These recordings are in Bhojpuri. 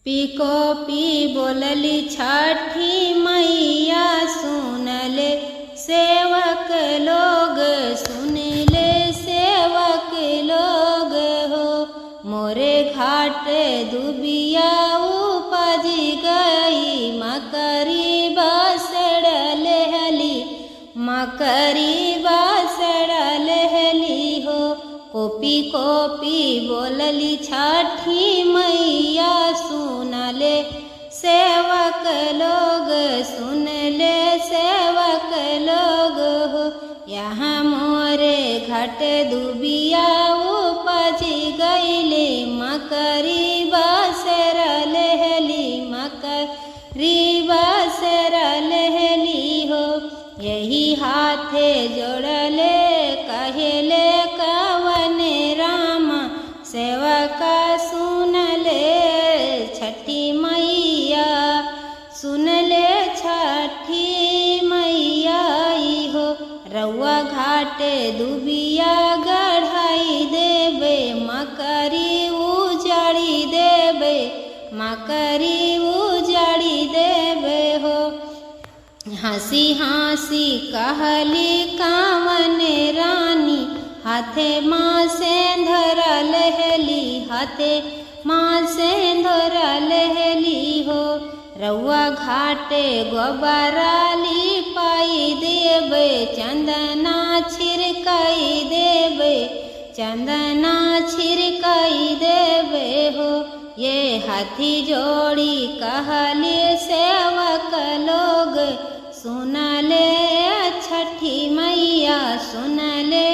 पीको पी बोलली छठी मैया, सुन ले सेवक लोग, सुन ले सेवक लोग हो। मोरे घाट दुबिया उपज गई, मकरी बासड़ लहली, मकरी बासड़ लहली हो। कोपी कोपी बोलली छठी मैया, सुन ले सेवक लोग, सुन ले सेवक लोग हो। यहाँ मोरे घट दुबिया उपज गईले, मकरी बासर लहली, मकरी बासर लहली हो। यही हाथे जोड़ले कहेले कवन रामा, सेवका सुन ले छठी मैया, सुन ले छठी मैया हो। रउआ घाट दुबिया गढ़ाई देवे, मकरी उजाड़ी देवे, मकरी उजाड़ी देवे हो। हंसी हंसी कहली कावन रानी, हाथे माँ सेंधरा लहली, हाथे माँ सेंधरा लहली हो। रउआ घाटे गोबराली पाई देवे, चंदना छिड़काई देवे, चंदना छिड़काई देवे हो। ये हाथी जोड़ी कहले सेवक लोग, सुन ले छठी मैया, सुन ले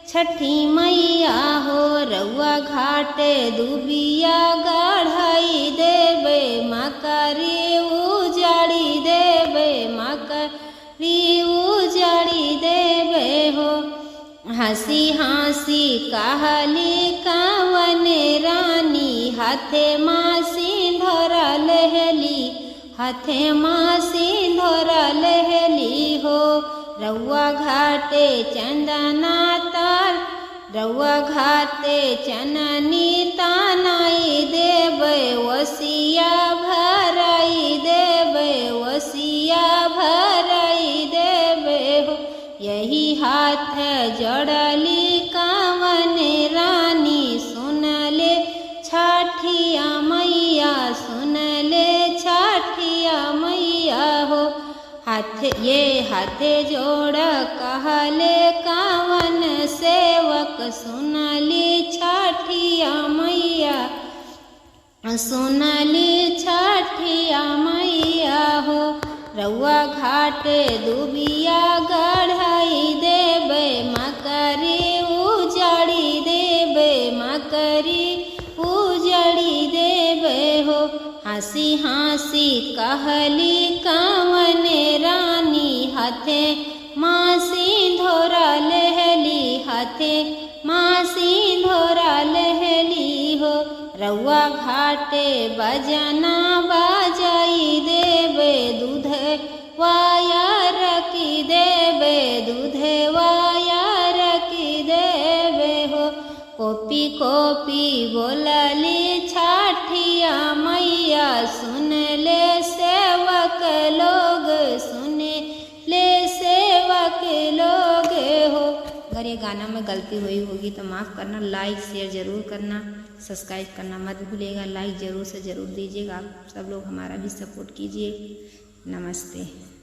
छठी मैया हो। रउआ घाट दुबिया गढ़ाई देवे, मकरी उजाड़ी देवे, मकरी उजाड़ी देवे हो। हंसी हंसी कहली कावन रानी, हाथे माँ सिंधरा लहली, हाथे माँ सिंधरा लहली हो। रउआ घाटे चंदना तार, रउआ घाटे चननी तानाई देवे, वसिया भराई देवे, वसिया भराई देवे हो। यही हाथ जोड़ली कावन रानी, सुन ले छठिया मैया, सुन ले छठिया मैया हो। हाथ ये हाथे जोड़ कहले कावन सेवक, सुन ली छठिया मैया, सुन ली छठिया मैया हो। रउआ घाट दुबिया गढ़ाई देवे, मकरी उजाड़ी देवे, मकरी उजाड़ी देवे हो। हंसी हंसी कहली कावन रानी, हाथे माँ सिंधोरा लहली, हाथे माँ सिंधोरा लहली हो। रउआ घाटे बजना बाजाई देवे, दूध वाया रखी देवे, दूध वाया रखी देवे हो। कोपी कोपी बोलली छठिया मैया, सुन ले सेवक लोग, सुन ले सेवक लोग हो। अगर ये गाना में गलती हुई होगी तो माफ़ करना। लाइक शेयर ज़रूर करना, सब्सक्राइब करना मत भूलिएगा। लाइक ज़रूर से ज़रूर दीजिएगा। आप सब लोग हमारा भी सपोर्ट कीजिए। नमस्ते।